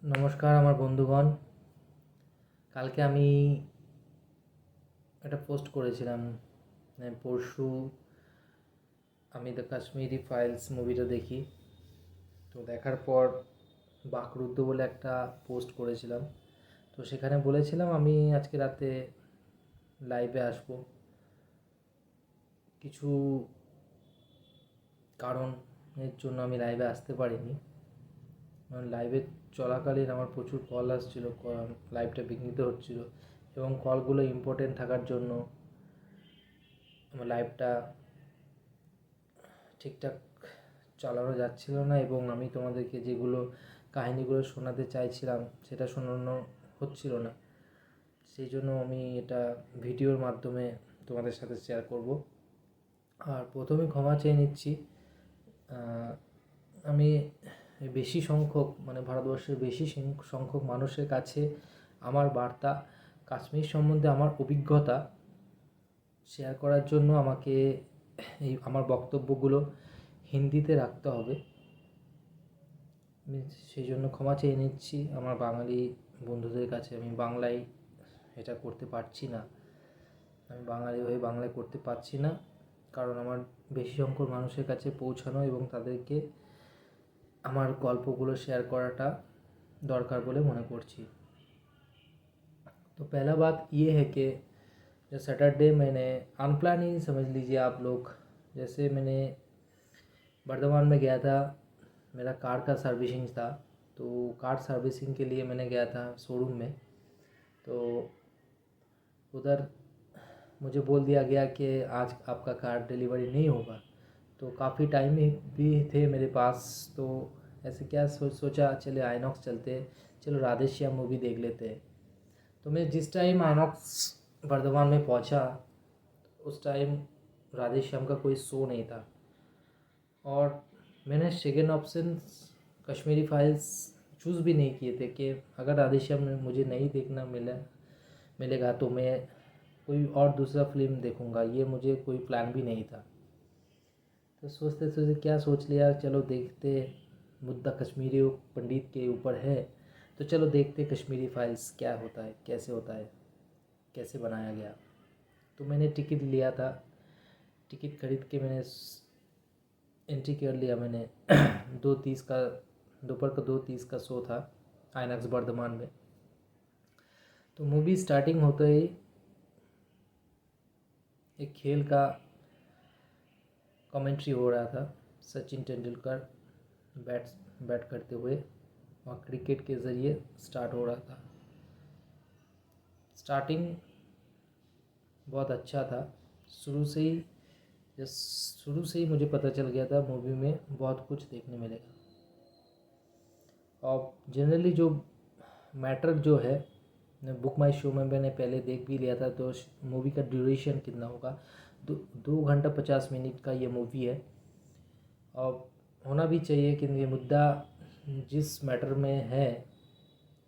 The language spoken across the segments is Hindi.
নমস্কার আমার বন্ধুগণ। কালকে আমি একটা পোস্ট করেছিলাম, পরশু আমি দ্য কাশ্মীরি ফাইলস মুভিটা দেখি। তো দেখার পর বাকরুদ্ধ বলে একটা পোস্ট করেছিলাম। তো সেখানে বলেছিলাম আমি আজকে রাতে লাইভে আসব। কিছু কারণের জন্য আমি লাইভে আসতে পারিনি। লাইভে চলাকালীন আমার প্রচুর কল আসছিল, লাইভটা বিঘ্নিত হচ্ছিল এবং কলগুলো ইম্পর্টেন্ট থাকার জন্য আমার লাইভটা ঠিকঠাক চালানো যাচ্ছিল না এবং আমি তোমাদেরকে যেগুলো কাহিনিগুলো শোনাতে চাইছিলাম সেটা শোনানো হচ্ছিল না। সেই জন্য আমি এটা ভিডিওর মাধ্যমে তোমাদের সাথে শেয়ার করব। আর প্রথমে ক্ষমা চেয়ে নিচ্ছি। আমি বেশি সংখ্যক ভারতবর্ষের বেশি সংখ্যক মানুষের কাছে আমার বার্তা, কাশ্মীর সম্বন্ধে আমার অভিজ্ঞতা শেয়ার করার জন্য আমাকে আমার বক্তব্যগুলো হিন্দিতে রাখতে হবে। আমি সেই জন্য ক্ষমা চেয়ে নিচ্ছি আমার বাঙালি বন্ধুদের কাছে। আমি বাংলায় এটা করতে পারছি না, আমি বাঙালি হয়ে বাংলায় করতে পারছি না, কারণ আমার বেশি সংখ্যক মানুষের কাছে পৌঁছানো এবং তাদেরকে আমার গল্পগুলো শেয়ার করাটা दरकार बोले मने करছি। तो पहला बात ये है कि जो सैटरडे मैंने अनप्लान ही समझ लीजिए आप लोग। जैसे मैंने बर्धमान में गया था, मेरा कार का सर्विसिंग था, तो कार सर्विसिंग के लिए मैंने गया था शोरूम में। तो उधर मुझे बोल दिया गया कि आज आपका कार डिलीवरी नहीं होगा। तो काफ़ी टाइम भी थे मेरे पास, तो ऐसे क्या सोचा चले आइनॉक्स चलते, चलो राधेश्याम मूवी देख लेते हैं। तो मैं जिस टाइम आइनॉक्स बर्धमान में पहुंचा उस टाइम राधेश्याम का कोई शो नहीं था और मैंने second option Kashmiri files choose भी नहीं किए थे कि अगर राधेश्याम में मुझे नहीं देखना मिलेगा तो मैं कोई और दूसरा फिल्म देखूंगा, ये मुझे कोई प्लान भी नहीं था। तो सोचते सोचते क्या सोच लिया, चलो देखते, मुद्दा कश्मीरी पंडित के ऊपर है तो चलो देखते कश्मीरी फाइल्स क्या होता है, कैसे होता है, कैसे बनाया गया। तो मैंने टिकट लिया था, टिकट खरीद के मैंने एंट्री कर लिया मैंने 2:30 का, दोपहर का 2:30 का शो था आइनॉक्स बर्धमान में। तो मूवी स्टार्टिंग होते ही एक खेल का कमेंट्री हो रहा था, सचिन तेंदुलकर बैट करते हुए और क्रिकेट के ज़रिए स्टार्ट हो रहा था। स्टार्टिंग बहुत अच्छा था, शुरू से ही मुझे पता चल गया था मूवी में बहुत कुछ देखने मिलेगा। और जनरली जो मैटर जो है, बुक माई शो में मैंने पहले देख भी लिया था, तो मूवी का ड्यूरेशन कितना होगा, 2 घंटा 50 मिनट का ये मूवी है। और होना भी चाहिए कि ये मुद्दा जिस मैटर में है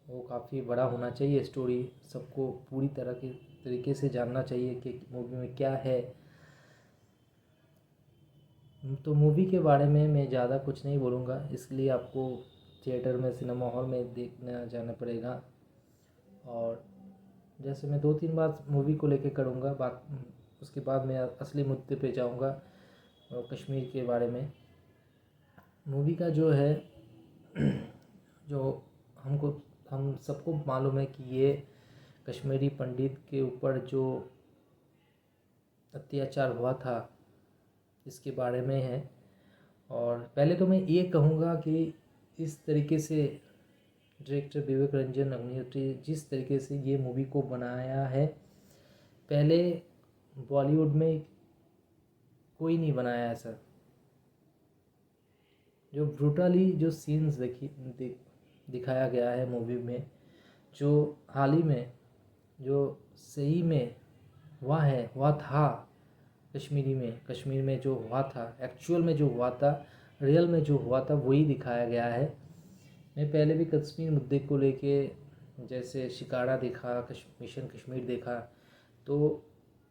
वो काफ़ी बड़ा होना चाहिए, स्टोरी सबको पूरी तरह के तरीके से जानना चाहिए कि मूवी में क्या है। तो मूवी के बारे में मैं ज़्यादा कुछ नहीं बोलूँगा, इसलिए आपको थिएटर में, सिनेमा हॉल में देखना जाना पड़ेगा। और जैसे मैं 2-3 बात मूवी को लेके करूँगा बात, उसके बाद मैं असली मुद्दे पे जाऊँगा कश्मीर के बारे में। मूवी का जो है जो हम सबको मालूम है कि ये कश्मीरी पंडित के ऊपर जो अत्याचार हुआ था इसके बारे में है। और पहले तो मैं ये कहूँगा कि इस तरीके से डायरेक्टर विवेक रंजन अग्निहोत्री जिस तरीके से ये मूवी को बनाया है, पहले बॉलीवुड में कोई नहीं बनाया ऐसा। जो ब्रूटली जो सीन्स दिखाया गया है मूवी में, जो हाल ही में जो सही में हुआ था कश्मीर में जो हुआ था, एक्चुअल में जो हुआ था, रियल में जो हुआ था, वही दिखाया गया है। मैं पहले भी कश्मीर मुद्दे को लेके जैसे शिकारा देखा, मिशन कश्मीर देखा, तो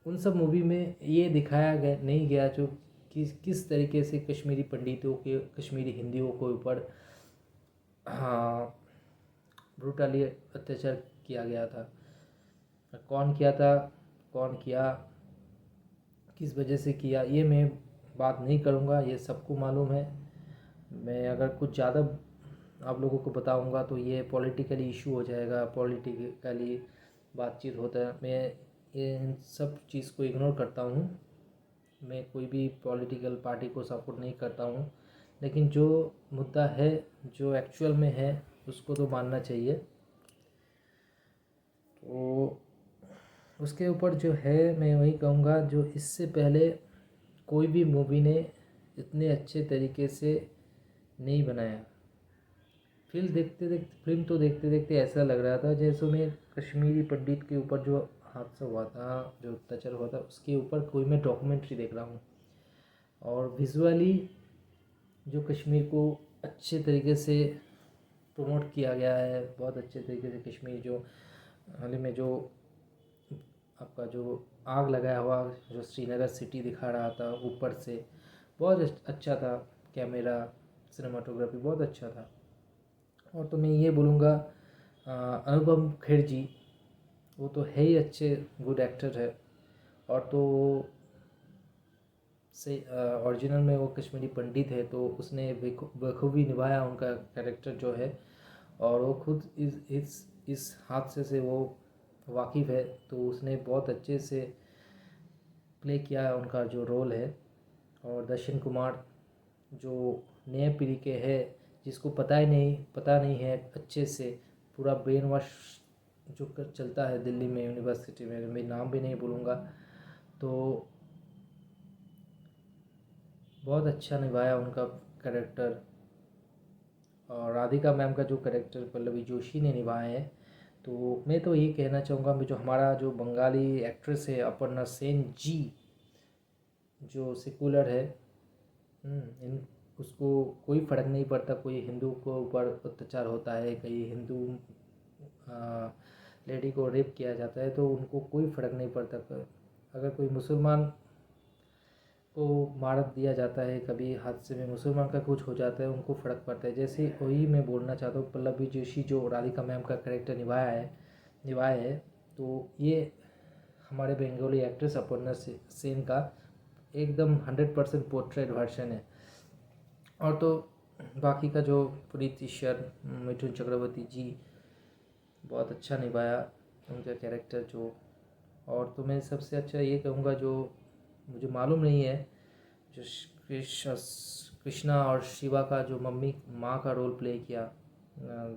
उन सब मूवी में ये दिखाया नहीं गया जो किस तरीके से कश्मीरी पंडितों के, कश्मीरी हिंदुओं के ऊपर ब्रूटली अत्याचार किया गया था। कौन किया था, कौन किया, किस वजह से किया, ये मैं बात नहीं करूँगा, ये सबको मालूम है। मैं अगर कुछ ज़्यादा आप लोगों को बताऊँगा तो ये पॉलिटिकली इशू हो जाएगा, पॉलिटिकली बातचीत होता है। मैं ये इन सब चीज़ को इग्नोर करता हूँ। मैं कोई भी पॉलिटिकल पार्टी को सपोर्ट नहीं करता हूँ, लेकिन जो मुद्दा है, जो एक्चुअल में है, उसको तो मानना चाहिए। तो उसके ऊपर जो है, मैं वही कहूँगा, जो इससे पहले कोई भी मूवी ने इतने अच्छे तरीके से नहीं बनाया। फिल्म तो देखते देखते ऐसा लग रहा था जैसे मैं कश्मीरी पंडित के ऊपर जो हादसा हुआ था, जो अत्याचार हुआ था, उसके ऊपर कोई मैं डॉक्यूमेंट्री देख रहा हूँ। और विजुअली जो कश्मीर को अच्छे तरीके से प्रमोट किया गया है, बहुत अच्छे तरीके से कश्मीर जो हाल ही में जो आपका जो आग लगाया हुआ जो श्रीनगर सिटी दिखा रहा था ऊपर से, बहुत अच्छा था। कैमरा, सिनेमाटोग्राफी बहुत अच्छा था। और तो मैं ये बोलूँगा, अनुपम खेर जी, वो तो है ही अच्छे गुड एक्टर है। और तो से ओरिजिनल में वो कश्मीरी पंडित है, तो उसने बखूबी निभाया उनका कैरेक्टर जो है। और वो खुद इस हादसे से वो वाकिफ़ है, तो उसने बहुत अच्छे से प्ले किया है उनका जो रोल है। और दर्शन कुमार जो नए पीढ़ी के है, जिसको पता नहीं है अच्छे से, पूरा ब्रेन वॉश जो चलता है दिल्ली में यूनिवर्सिटी में, मैं नाम भी नहीं बोलूँगा, तो बहुत अच्छा निभाया उनका कैरेक्टर। और राधिका मैम का जो कैरेक्टर पल्लवी जोशी ने निभाए हैं, तो मैं तो ये कहना चाहूँगा, जो हमारा जो बंगाली एक्ट्रेस है अपर्णा सेन जी, जो सेकुलर है, इन उसको कोई फ़र्क नहीं पड़ता कोई हिंदू को ऊपर अत्याचार होता है, कहीं हिंदू लेडी को रेप किया जाता है, तो उनको कोई फ़र्क नहीं पड़ता। अगर कोई मुसलमान को मार दिया जाता है, कभी हादसे में मुसलमान का कुछ हो जाता है, उनको फ़र्क पड़ता है। जैसे वही मैं बोलना चाहता हूँ, पल्लवी जोशी जो राधिका मैम का कैरेक्टर निभाया है, तो ये हमारे बंगाली एक्ट्रेस अपर्णा सेन का एकदम 100% पोर्ट्रेट वर्जन है। और तो बाकी का जो पुनीत इश्वर, मिथुन चक्रवर्ती जी, बहुत अच्छा निभाया उनका कैरेक्टर जो। और तो मैं सबसे अच्छा ये कहूँगा, जो मुझे मालूम नहीं है, जो कृष्णा और शिवा का जो माँ का रोल प्ले किया,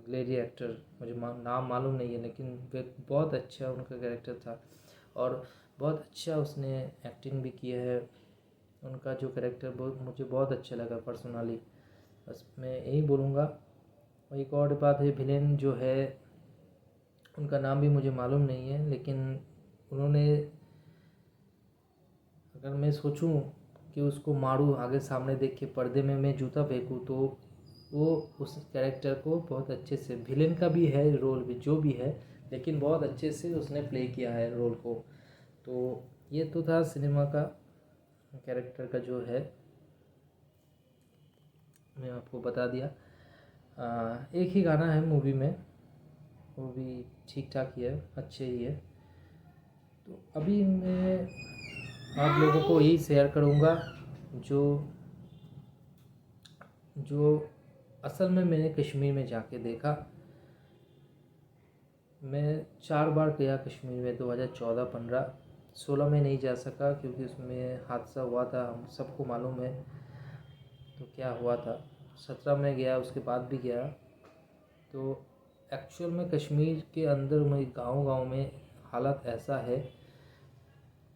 लेडी एक्टर, मुझे नाम मालूम नहीं है, लेकिन वे बहुत अच्छा उनका कैरेक्टर था। और बहुत अच्छा उसने एक्टिंग भी की है। उनका जो कैरेक्टर मुझे बहुत अच्छा लगा पर्सनली। बस मैं यही बोलूँगा। और एक और बात है, विलेन जो है उनका नाम भी मुझे मालूम नहीं है, लेकिन उन्होंने, अगर मैं सोचूं कि उसको मारूं आगे सामने देख के, पर्दे में मैं जूता फेंकूं, तो वो उस कैरेक्टर को बहुत अच्छे से, विलेन का भी है रोल भी जो भी है, लेकिन बहुत अच्छे से उसने प्ले किया है रोल को। तो ये तो था सिनेमा का कैरेक्टर का जो है, मैं आपको बता दिया। एक ही गाना है मूवी में, वो भी ठीक ठाक ही है, अच्छे ही है। तो अभी मैं आप लोगों को यही शेयर करूँगा, जो जो असल में मैंने कश्मीर में जाके देखा। मैं 4 बार गया कश्मीर में, 2014, 15, 16 में नहीं जा सका क्योंकि उसमें हादसा हुआ था, हम सबको मालूम है तो क्या हुआ था। 17 में गया, उसके बाद भी गया। तो एक्चुअल में कश्मीर के अंदर में गांव में हालत ऐसा है।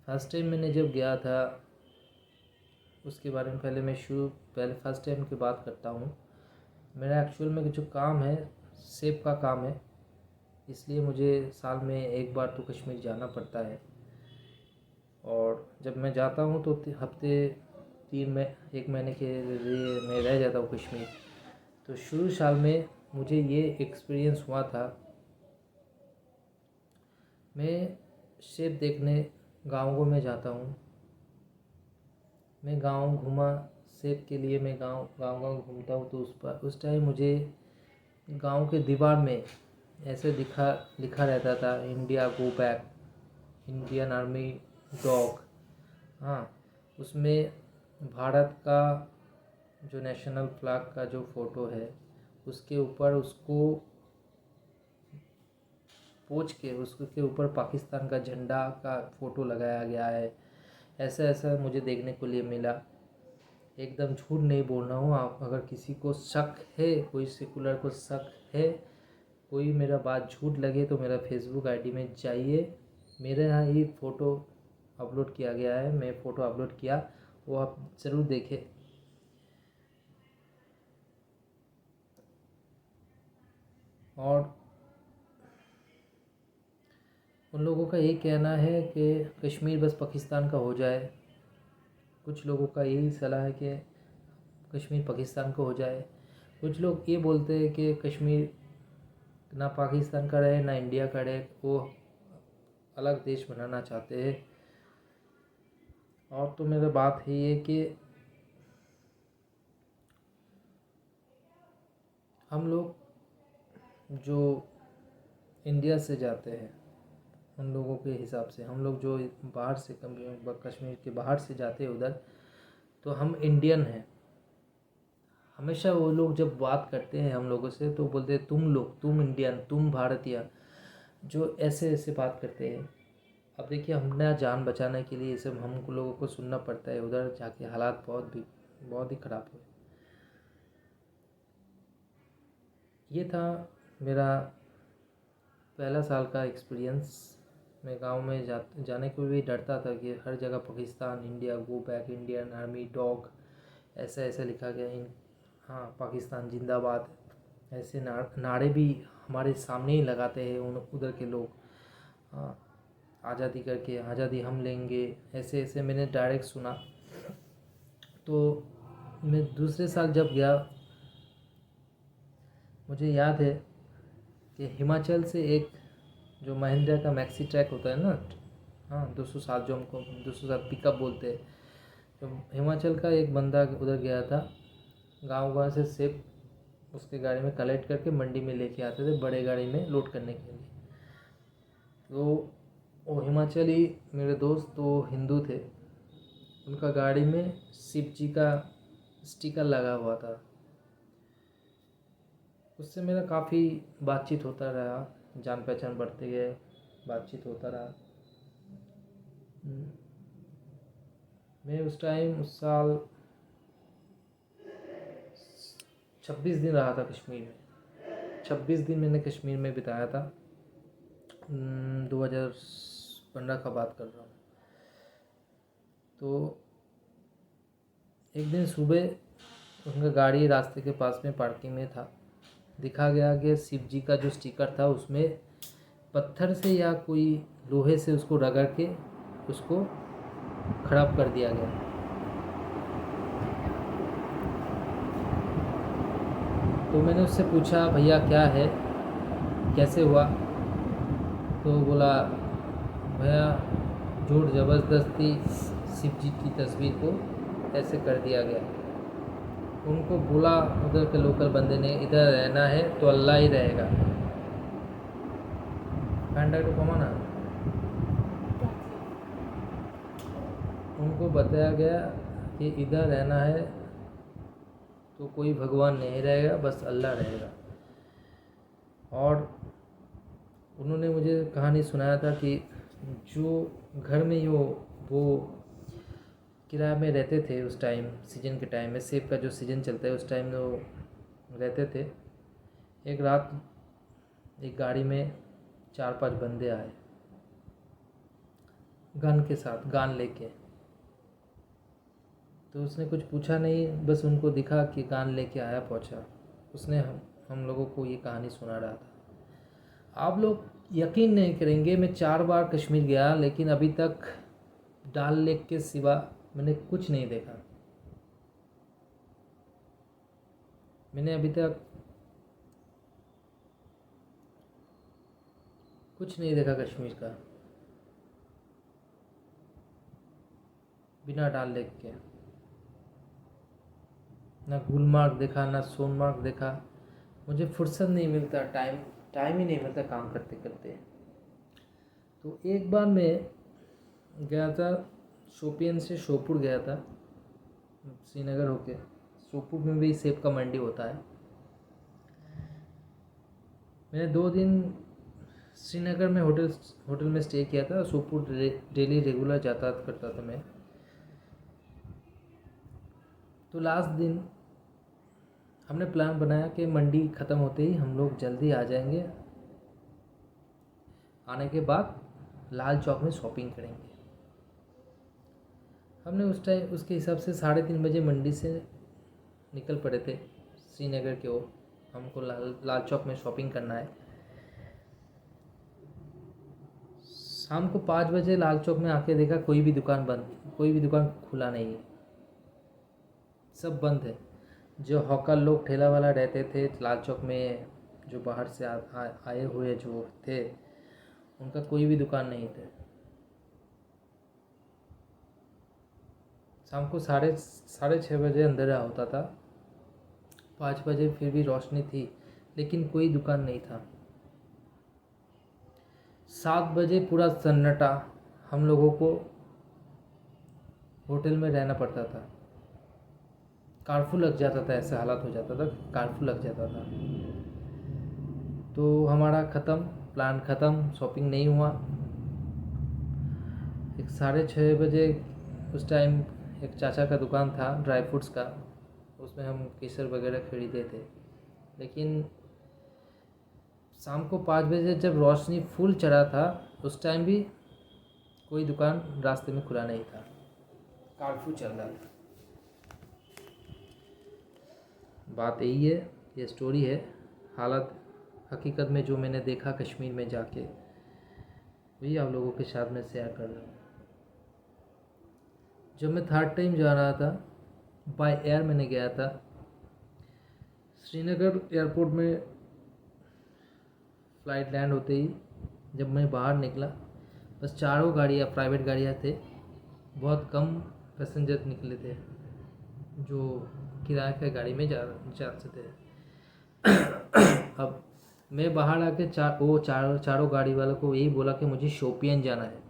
फर्स्ट टाइम मैंने जब गया था, उसके बारे में पहले फर्स्ट टाइम की बात करता हूँ। मेरा एक्चुअल में जो काम है, सेब का काम है, इसलिए मुझे साल में एक बार तो कश्मीर जाना पड़ता है। और जब मैं जाता हूँ तो हफ्ते 1 महीने के लिए मैं रह जाता हूँ कश्मीर। तो शुरू साल में मुझे ये एक्सपीरियंस हुआ था। मैं सेब देखने गाँवों में जाता हूँ, मैं गांव घूमा सेब के लिए, मैं गांव गांव घूमता हूँ। तो उस टाइम मुझे गांव के दीवार में ऐसे लिखा रहता था, India go back, Indian army dog. हाँ, उसमें भारत का जो नेशनल फ्लैग का जो फ़ोटो है उसके ऊपर उसको पोंछ के उसके ऊपर पाकिस्तान का झंडा का फ़ोटो लगाया गया है। ऐसा ऐसा मुझे देखने को लिए मिला। एकदम झूठ नहीं बोल रहा हूँ। आप अगर किसी को शक है, कोई सेकुलर को शक है, कोई मेरा बात झूठ लगे तो मेरा फेसबुक आईडी में जाइए, मेरे यहाँ ये फ़ोटो अपलोड किया गया है, मैं फ़ोटो अपलोड किया, वो आप ज़रूर देखें। और उन लोगों का यही कहना है कि कश्मीर बस पाकिस्तान का हो जाए। कुछ लोगों का यही सलाह है कि कश्मीर पाकिस्तान का हो जाए। कुछ लोग ये बोलते हैं कि कश्मीर ना पाकिस्तान का रहे ना इंडिया का रहे, वो अलग देश बनाना चाहते हैं। और तो मेरा बात है ये कि हम लोग जो इंडिया से जाते हैं, उन लोगों के हिसाब से हम लोग जो बाहर से कश्मीर के बाहर से जाते हैं उधर, तो हम इंडियन हैं। हमेशा वो लोग जब बात करते हैं हम लोगों से तो बोलते हैं तुम लोग, तुम इंडियन, तुम भारतीय, जो ऐसे ऐसे बात करते हैं। अब देखिए, हमने जान बचाने के लिए ये सब हम लोगों को सुनना पड़ता है। उधर जाके हालात बहुत ही ख़राब हुए। ये था मेरा पहला साल का एक्सपीरियंस। मैं गांव में जाने को भी डरता था कि हर जगह Pakistan, India go back, Indian army dog, ऐसा ऐसा लिखा गया। हाँ, पाकिस्तान जिंदाबाद, ऐसे नारे भी हमारे सामने ही लगाते हैं उधर के लोग। हाँ, आज़ादी करके आज़ादी हम लेंगे, ऐसे ऐसे मैंने डायरेक्ट सुना। तो मैं दूसरे साल जब गया, मुझे याद है कि हिमाचल से एक जो महिंद्रा का मैक्सी ट्रैक होता है ना, हाँ 207, जो हमको 207 पिकअप बोलते हैं, तो हिमाचल का एक बंदा उधर गया था। गांव से सेब उसके गाड़ी में कलेक्ट करके मंडी में लेके आते थे, बड़े गाड़ी में लोड करने के लिए। तो वो हिमाचली मेरे दोस्त तो हिंदू थे, उनका गाड़ी में शिव जी का स्टिकर लगा हुआ था। उससे मेरा काफ़ी बातचीत होता रहा, जान पहचान बढ़ते गए, बातचीत होता रहा। मैं उस साल 26 दिन रहा था कश्मीर में। 26 दिन मैंने कश्मीर में बिताया था। 2015 का बात कर रहा हूँ। तो एक दिन सुबह उनका गाड़ी रास्ते के पास में पार्किंग में था। दिखा गया कि शिव जी का जो स्टिकर था उसमें पत्थर से या कोई लोहे से उसको रगड़ के उसको खराब कर दिया गया। तो मैंने उससे पूछा, भैया क्या है, कैसे हुआ? तो बोला, भैया झूठ ज़बरदस्ती शिव जी की तस्वीर को ऐसे कर दिया गया। उनको बोला उधर के लोकल बंदे ने, इधर रहना है तो अल्लाह ही रहेगा। तो कमाना उनको बताया गया कि इधर रहना है तो कोई भगवान नहीं रहेगा, बस अल्लाह रहेगा। और उन्होंने मुझे कहानी सुनाया था कि जो घर में वो किराए में रहते थे उस टाइम, सीजन के टाइम में, सेब का जो सीज़न चलता है उस टाइम में वो रहते थे। एक रात एक गाड़ी में 4-5 बंदे आए, गन के साथ, गन लेके। तो उसने कुछ पूछा नहीं, बस उनको दिखा कि गन लेके आया, पहुंचा। उसने हम लोगों को ये कहानी सुना रहा था। आप लोग यकीन नहीं करेंगे, मैं 4 बार कश्मीर गया लेकिन अभी तक डल लेक के सिवा मैंने कुछ नहीं देखा। मैंने अभी तक कुछ नहीं देखा कश्मीर का बिना डल लेक के। ना गुलमार्ग देखा, ना सोनमार्ग देखा। मुझे फुर्सत नहीं मिलता टाइम टाइम ही नहीं मिलता काम करते करते। तो एक बार मैं गया था, शोपियन से शोपुर गया था, श्रीनगर होके। शोपुर में भी सेब का मंडी होता है। मैंने 2 दिन श्रीनगर में होटल में स्टे किया था। शोपुर डेली रेगुलर यातायात करता था मैं। तो लास्ट दिन हमने प्लान बनाया कि मंडी ख़त्म होते ही हम लोग जल्दी आ जाएंगे। आने के बाद लाल चौक में शॉपिंग करेंगे। हमने उस टाइम उसके हिसाब से 3:30 बजे मंडी से निकल पड़े थे श्रीनगर की ओर। हमको लाल चौक में शॉपिंग करना है। शाम को 5 बजे लाल चौक में आके देखा कोई भी दुकान बंद, कोई भी दुकान खुला नहीं है, सब बंद है। जो हॉकर लोग ठेला वाला रहते थे लाल चौक में, जो बाहर से आए हुए जो थे, उनका कोई भी दुकान नहीं थे। शाम को 6:30 बजे अंधेरा होता था। 5 बजे फिर भी रोशनी थी, लेकिन कोई दुकान नहीं था। 7 बजे पूरा सन्नाटा, हम लोगों को होटल में रहना पड़ता था। कर्फ्यू लग जाता था, ऐसा हालत हो जाता था, कर्फ्यू लग जाता था। तो हमारा प्लान ख़त्म, शॉपिंग नहीं हुआ। 6:30 बजे उस टाइम एक चाचा का दुकान था ड्राई फ्रूट्स का, उसमें हम केसर वगैरह खरीदे थे। लेकिन शाम को 5 बजे जब रोशनी फुल चढ़ा था, उस टाइम भी कोई दुकान रास्ते में खुला नहीं था, कर्फ्यू चल रहा था। बात यही है, ये स्टोरी है। हालत हकीकत में जो मैंने देखा कश्मीर में जाके, वही आप लोगों के साथ में शेयर कर रहा हूँ। जब मैं 3rd टाइम जा रहा था, बाय एयर मैंने गया था। श्रीनगर एयरपोर्ट में फ़्लाइट लैंड होते ही जब मैं बाहर निकला, बस 4 गाड़ियाँ, प्राइवेट गाड़ियाँ थे। बहुत कम पैसेंजर निकले थे जो किराए के गाड़ी में जा सकते थे। अब मैं बाहर आके चारों गाड़ी वालों को यही बोला कि मुझे शोपियन जाना है।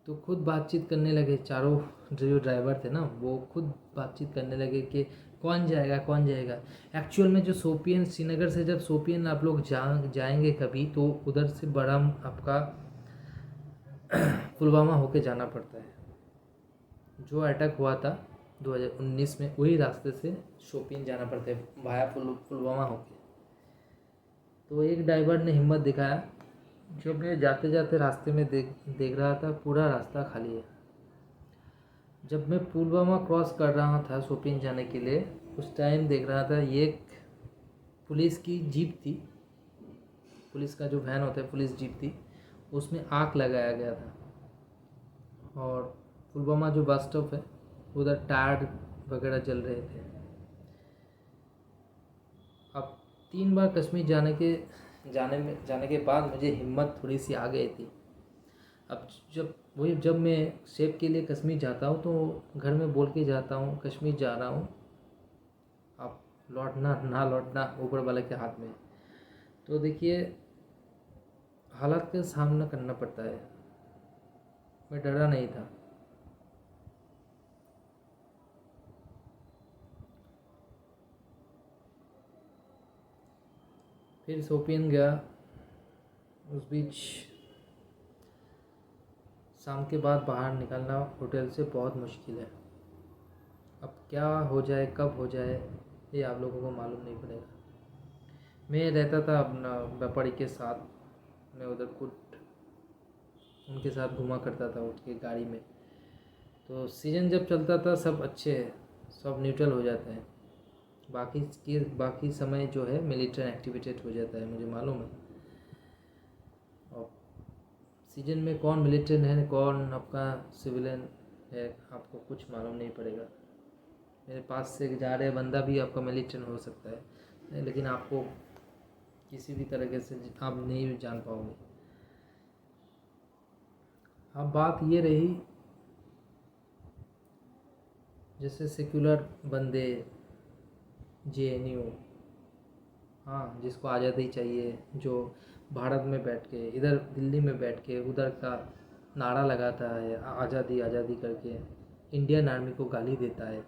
तो खुद बातचीत करने लगे, चारों जो ड्राइवर थे ना, वो खुद बातचीत करने लगे कि कौन जाएगा। एक्चुअल में जो शोपियन, श्रीनगर से जब शोपियन आप लोग जाएंगे कभी, तो उधर से बड़ाम आपका पुलवामा होके जाना पड़ता है। जो अटैक हुआ था 2019 में, वही रास्ते से शोपियन जाना पड़ता है भाया पुलवामा होके। तो एक ड्राइवर ने हिम्मत दिखाया, जो मैं जाते जाते रास्ते में देख रहा था, पूरा रास्ता खाली है। जब मैं पुलवामा क्रॉस कर रहा था शोपियन जाने के लिए, उस टाइम देख रहा था ये एक पुलिस की जीप थी, पुलिस का जो वैन होता है, पुलिस जीप थी, उसमें आग लगाया गया था। और पुलवामा जो बस स्टॉप है, उधर टायर वगैरह जल रहे थे। अब 3 बार कश्मीर जाने के बाद मुझे हिम्मत थोड़ी सी आ गई थी। अब जब मैं सेब के लिए कश्मीर जाता हूँ, तो घर में बोल के जाता हूँ कश्मीर जा रहा हूँ, आप लौटना ना लौटना ऊपर वाले के हाथ में। तो देखिए, हालात का सामना करना पड़ता है। मैं डरा नहीं था। फिर शोपियन गया। उस बीच शाम के बाद बाहर निकलना होटल से बहुत मुश्किल है। अब क्या हो जाए, कब हो जाए, ये आप लोगों को मालूम नहीं पड़ेगा। मैं रहता था अपना व्यापारी के साथ, मैं उधर खुद उनके साथ घुमा करता था उसकी गाड़ी में। तो सीज़न जब चलता था सब अच्छे है, सब न्यूट्रल हो जाते हैं। बाकी समय जो है मिलिट्री एक्टिविटी हो जाता है, मुझे मालूम है। और सीजन में कौन मिलिट्री है, कौन आपका सिविलियन है, आपको कुछ मालूम नहीं पड़ेगा। मेरे पास से जा रहे बंदा भी आपका मिलिट्री हो सकता है, लेकिन आपको किसी भी तरीके से आप नहीं जान पाओगे। अब बात ये रही, जैसे सेक्युलर बंदे, JNU, हाँ, जिसको आज़ादी चाहिए, जो भारत में बैठ के, इधर दिल्ली में बैठ के उधर का नारा लगाता है आज़ादी आज़ादी करके, इंडियन आर्मी को गाली देता है।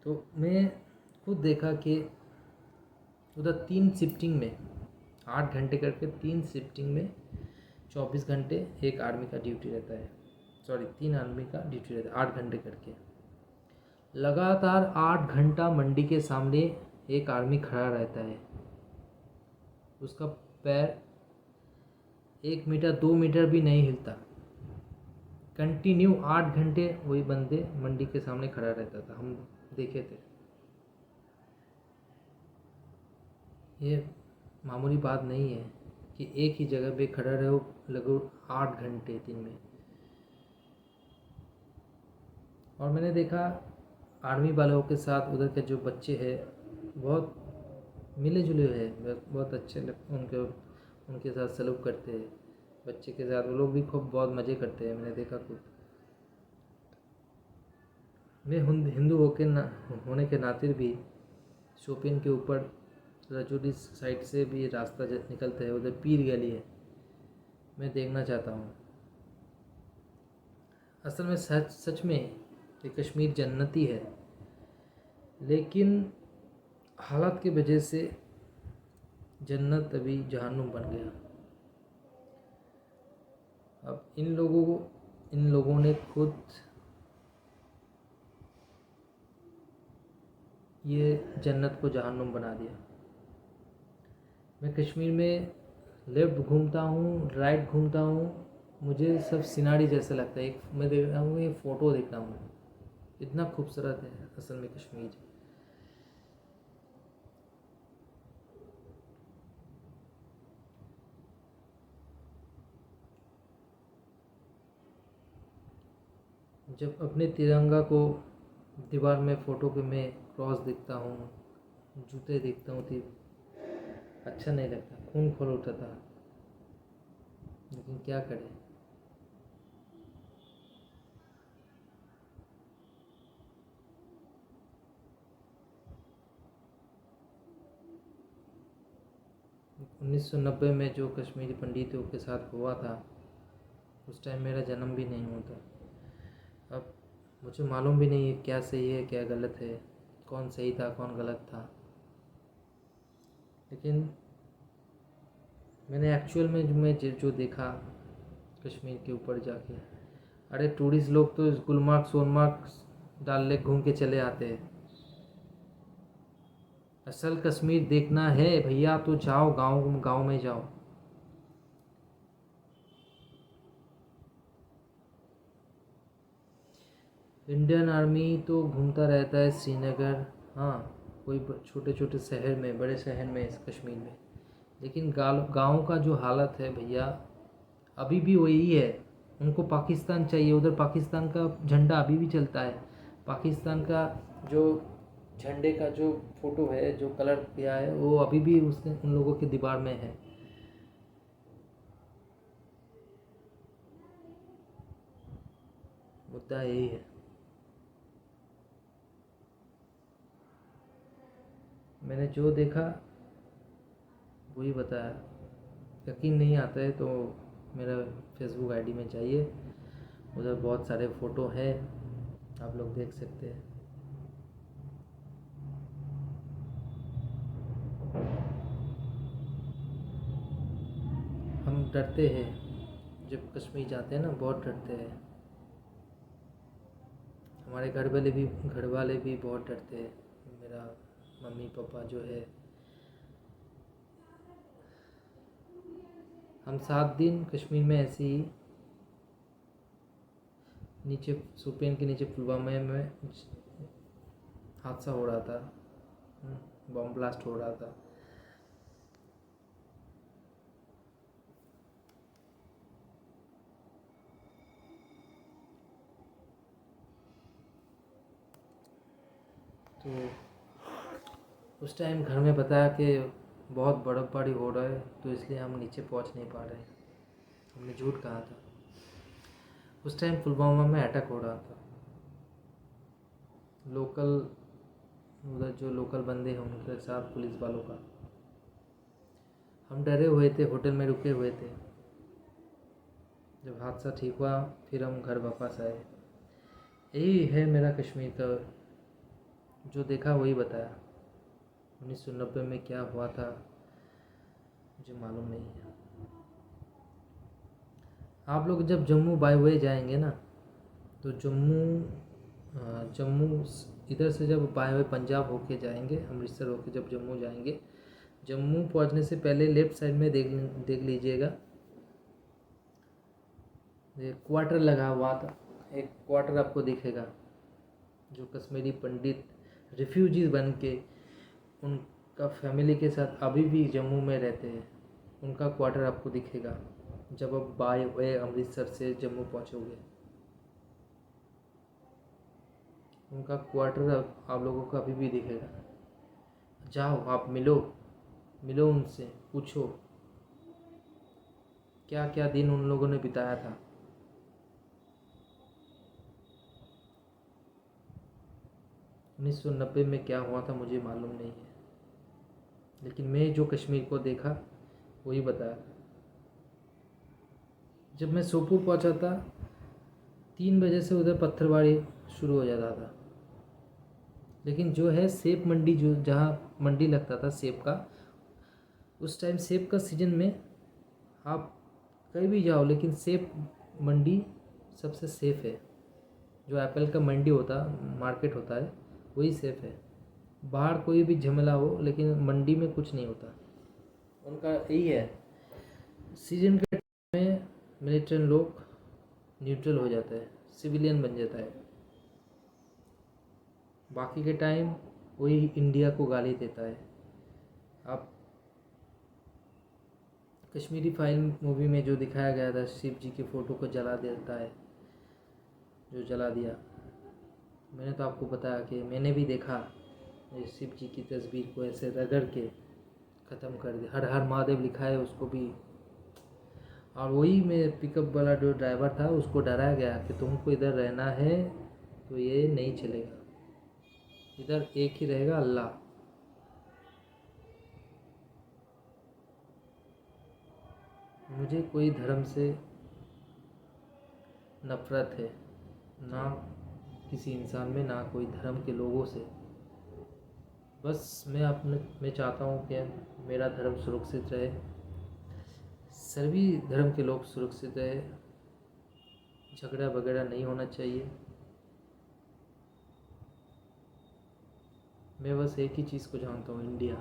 तो मैं खुद देखा कि उधर 3 शिफ्टिंग में 8 घंटे करके 3 शिफ्टिंग में 24 घंटे एक आर्मी का ड्यूटी रहता है, सॉरी 3 आर्मी का ड्यूटी रहता है 8 घंटे करके। लगातार 8 घंटा मंडी के सामने एक आर्मी खड़ा रहता है, उसका पैर 1 मीटर 2 मीटर भी नहीं हिलता। कंटिन्यू 8 घंटे वही बंदे मंडी के सामने खड़ा रहता था, हम देखे थे। ये मामूली बात नहीं है कि एक ही जगह पे खड़ा रहो लगभग 8 घंटे दिन में। और मैंने देखा आर्मी वालों के साथ उधर के जो बच्चे हैं बहुत मिले जुले हैं, बहुत अच्छे उनके साथ सलूक करते हैं। बच्चे के साथ वो लोग भी खूब बहुत मज़े करते हैं, मैंने देखा खुद। मैं हिंदू होने के नाते भी शोपियान के ऊपर रजौरी साइड से भी रास्ता निकलता है, उधर पीर गली है, मैं देखना चाहता हूँ। असल में सच में ये कश्मीर जन्नती है, लेकिन हालात की वजह से जन्नत अभी जहन्नुम बन गया। अब इन लोगों ने खुद ये जन्नत को जहन्नुम बना दिया। मैं कश्मीर में लेफ़्ट घूमता हूँ, राइट घूमता हूँ, मुझे सब सिनारी जैसा लगता है। एक मैं देख रहा हूँ, ये फ़ोटो देख रहा हूँ, इतना खूबसूरत है असल में कश्मीर। जब अपने तिरंगा को दीवार में फ़ोटो के में क्रॉस देखता हूँ, जूते देखता हूँ, तो अच्छा नहीं लगता, खून खोल उठाता। लेकिन क्या करें, उन्नीस सौ 1990 में जो कश्मीरी पंडितों के साथ हुआ था, उस टाइम मेरा जन्म भी नहीं हुआ था। अब मुझे मालूम भी नहीं है क्या सही है क्या गलत है, कौन सही था कौन गलत था। लेकिन मैंने एक्चुअल में जो देखा कश्मीर के ऊपर जाके, अरे टूरिस्ट लोग तो गुलमर्ग सोनमर्ग डल लेक घूम के चले आते हैं। असल कश्मीर देखना है भैया तो जाओ, गांव में जाओ। इंडियन आर्मी तो घूमता रहता है श्रीनगर, हाँ कोई छोटे छोटे शहर में, बड़े शहर में इस कश्मीर में। लेकिन गाँव का जो हालत है भैया अभी भी वही है। उनको पाकिस्तान चाहिए, उधर पाकिस्तान का झंडा अभी भी चलता है। पाकिस्तान का जो झंडे का जो फोटो है, जो कलर किया है, वो अभी भी उन लोगों के दीवार में है। मुद्दा यही है। मैंने जो देखा वही बताया। यकीन नहीं आता है तो मेरा फेसबुक आईडी में जाइए, उधर बहुत सारे फ़ोटो हैं, आप लोग देख सकते हैं। हम डरते हैं जब कश्मीर जाते हैं ना, बहुत डरते हैं। हमारे घर वाले भी बहुत डरते हैं। मेरा मम्मी पापा जो है, हम 7 दिन कश्मीर में ऐसे ही नीचे शोपियान के नीचे पुलवामा में हादसा हो रहा था, बम ब्लास्ट हो रहा था। तो उस टाइम घर में बताया कि बहुत बर्फ़बारी हो रहा है, तो इसलिए हम नीचे पहुंच नहीं पा रहे हैं। हमने झूठ कहा था। उस टाइम पुलवामा में अटैक हो रहा था। उधर जो लोकल बंदे हैं उनके साथ पुलिस वालों का, हम डरे हुए थे, होटल में रुके हुए थे। जब हादसा ठीक हुआ फिर हम घर वापस आए। यही है मेरा कश्मीर का, जो देखा वही बताया। 1990 में क्या हुआ था मुझे मालूम नहीं है। आप लोग जब जम्मू बाय वे जाएंगे ना, तो जम्मू इधर से जब बाय वे पंजाब होके जाएंगे, अमृतसर होके जब जम्मू जाएंगे, जम्मू पहुंचने से पहले लेफ़्ट साइड में देख लीजिएगा, एक क्वार्टर लगा हुआ था। एक क्वार्टर आपको दिखेगा, जो कश्मीरी पंडित रिफ्यूजीज बन के उनका फैमिली के साथ अभी भी जम्मू में रहते हैं, उनका क्वार्टर आपको दिखेगा जब आप बाय वे अमृतसर से जम्मू पहुंचोगे। उनका क्वार्टर आप लोगों को अभी भी दिखेगा। जाओ, आप मिलो उनसे, पूछो क्या क्या दिन उन लोगों ने बिताया था। उन्नीस सौ 1990 में क्या हुआ था मुझे मालूम नहीं है, लेकिन मैं जो कश्मीर को देखा वही बताया। जब मैं सोपोर पहुंचा था 3 बजे से उधर पत्थरबाड़ी शुरू हो जाता था, लेकिन जो है सेब मंडी, जो जहाँ मंडी लगता था सेब का, उस टाइम सेब का सीज़न में आप कहीं भी जाओ, लेकिन सेब मंडी सबसे सेफ़ है। जो एप्पल का मंडी होता, मार्केट होता है, वही सेफ़ है। बाहर कोई भी झमेला हो, लेकिन मंडी में कुछ नहीं होता। उनका यही है, सीजन के टाइम में मिलिटेंट लोग न्यूट्रल हो जाता है, सिविलियन बन जाता है। बाकी के टाइम वही इंडिया को गाली देता है। आप कश्मीरी फाइल मूवी में जो दिखाया गया था, शिव जी की फ़ोटो को जला देता है, जो जला दिया, मैंने तो आपको बताया कि मैंने भी देखा शिव जी की तस्वीर को ऐसे रगड़ के ख़त्म कर दिया। हर हर महादेव लिखा है उसको भी, और वही में पिकअप वाला जो ड्राइवर था उसको डराया गया कि तुमको इधर रहना है तो ये नहीं चलेगा, इधर एक ही रहेगा, अल्लाह। मुझे कोई धर्म से नफ़रत है ना, किसी इंसान में, ना कोई धर्म के लोगों से। बस मैं चाहता हूँ कि मेरा धर्म सुरक्षित रहे, सभी धर्म के लोग सुरक्षित रहे, झगड़ा वगैरह नहीं होना चाहिए। मैं बस एक ही चीज़ को जानता हूँ, इंडिया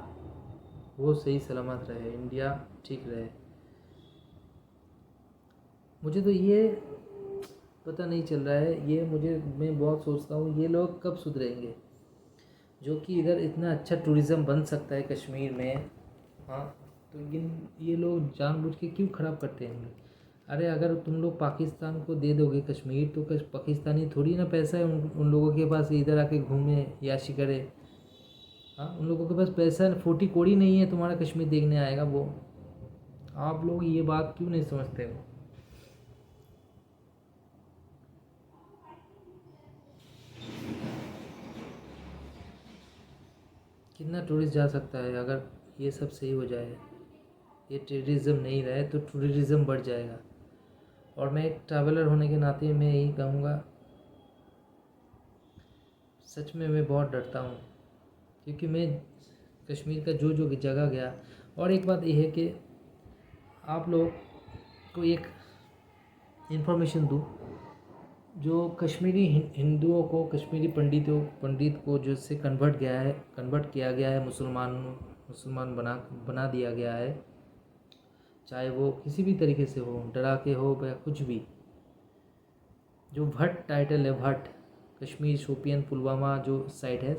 वो सही सलामत रहे, इंडिया ठीक रहे। मुझे तो ये पता नहीं चल रहा है, मैं बहुत सोचता हूँ ये लोग कब सुधरेंगे, जो कि इधर इतना अच्छा टूरिज़्म बन सकता है कश्मीर में। हाँ, तो ये लोग जानबूझ के क्यों ख़राब करते हैं। अरे अगर तुम लोग पाकिस्तान को दे दोगे कश्मीर, तो पाकिस्तानी थोड़ी ना पैसा है उन लोगों के पास इधर आके घूमे याशी करे। हाँ, उन लोगों के पास पैसा 40 कोड़ी नहीं है तुम्हारा कश्मीर देखने आएगा वो। आप लोग ये बात क्यों नहीं समझते हो। कितना टूरिस्ट जा सकता है अगर ये सब सही हो जाए, ये टेररिज्म नहीं रहे तो टूरिज्म बढ़ जाएगा। और मैं एक ट्रैवलर होने के नाते मैं यही कहूँगा, सच में मैं बहुत डरता हूँ, क्योंकि मैं कश्मीर का जो जो जगह गया। और एक बात यह है कि आप लोग को एक इन्फॉर्मेशन दूँ, जो कश्मीरी हिंदुओं को, कश्मीरी पंडित को जो से कन्वर्ट किया गया है, मुसलमान बना दिया गया है, चाहे वो किसी भी तरीके से हो, डरा के हो या कुछ भी। जो भट्ट टाइटल है, भट्ट, कश्मीर, शोपियन, पुलवामा जो साइट है,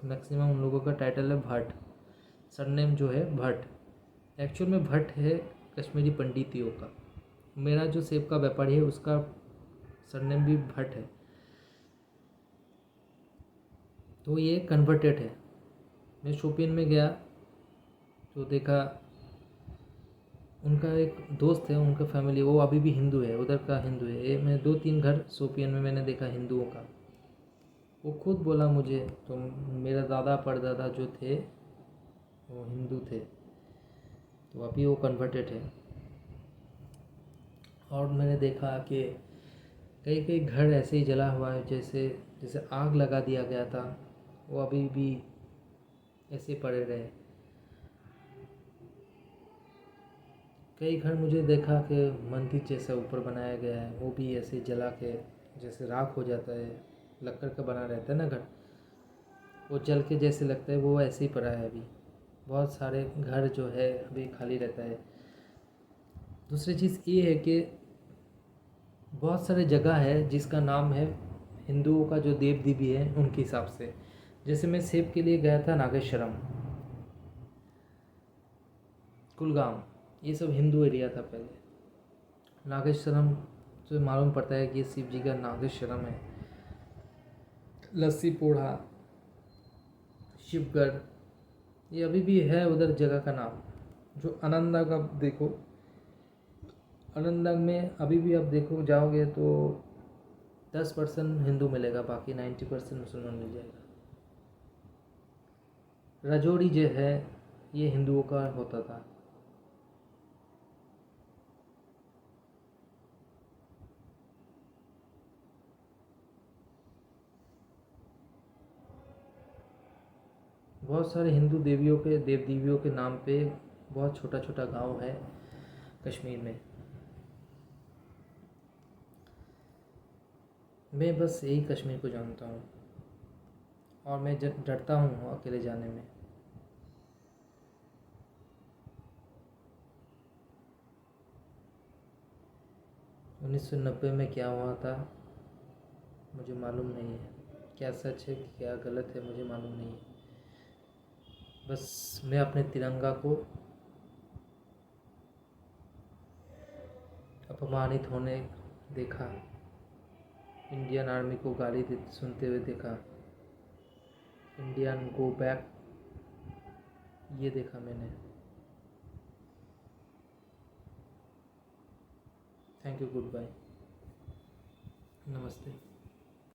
मैक्सिमम उन लोगों का टाइटल है भट्ट, सरनेम जो है भट्ट। एक्चुअल में भट्ट है कश्मीरी पंडितियों का। मेरा जो सेब का व्यापारी है उसका सरनेम भी भट्ट है, तो ये कन्वर्टेड है। मैं शोपियन में गया तो देखा, उनका एक दोस्त है, उनका फैमिली, वो अभी भी हिंदू है, उधर का हिंदू है। ये मैं 2-3 घर शोपियन में मैंने देखा हिंदुओं का। वो खुद बोला मुझे, तो मेरा दादा परदादा जो थे वो हिंदू थे। तो अभी वो कन्वर्टेड है। और मैंने देखा कि कई कई घर ऐसे ही जला हुआ है, जैसे जैसे आग लगा दिया गया था, वो अभी भी ऐसे पड़े रहे। कई घर मुझे देखा कि मंदिर जैसा ऊपर बनाया गया है, वो भी ऐसे जला के जैसे राख हो जाता है, लकड़ का बना रहता है ना घर, वो जल के जैसे लगता है वो ऐसे ही पड़ा है अभी। बहुत सारे घर जो है अभी खाली रहता है। दूसरी चीज़ ये है कि बहुत सारे जगह है जिसका नाम है हिंदुओं का जो देव देवी है उनके हिसाब से। जैसे मैं सेब के लिए गया था नागेश्वरम, कुलगाम, ये सब हिंदू एरिया था पहले। नागेश्वरम से मालूम पड़ता है कि ये शिव जी का नागेश्वरम है। लस्सी पोढ़ा, शिवगढ़, ये अभी भी है उधर जगह का नाम। जो अनंतनाग आप देखो, अनंतनाग में अभी भी आप देखो जाओगे तो 10% हिंदू मिलेगा, बाकी 90% मुसलमान मिल जाएगा। राजौरी जो है ये हिंदुओं का होता था। बहुत सारे हिंदू देवियों के देव देवियों के नाम पे बहुत छोटा छोटा गांव है कश्मीर में। मैं बस यही कश्मीर को जानता हूँ, और मैं डरता हूँ अकेले जाने में। 1990 में क्या हुआ था मुझे मालूम नहीं है, क्या सच है क्या गलत है मुझे मालूम नहीं है। बस मैं अपने तिरंगा को अपमानित होने देखा, इंडियन आर्मी को गाली सुनते हुए देखा, इंडियन गो बैक, ये देखा मैंने। थैंक यू, गुड बाय, नमस्ते।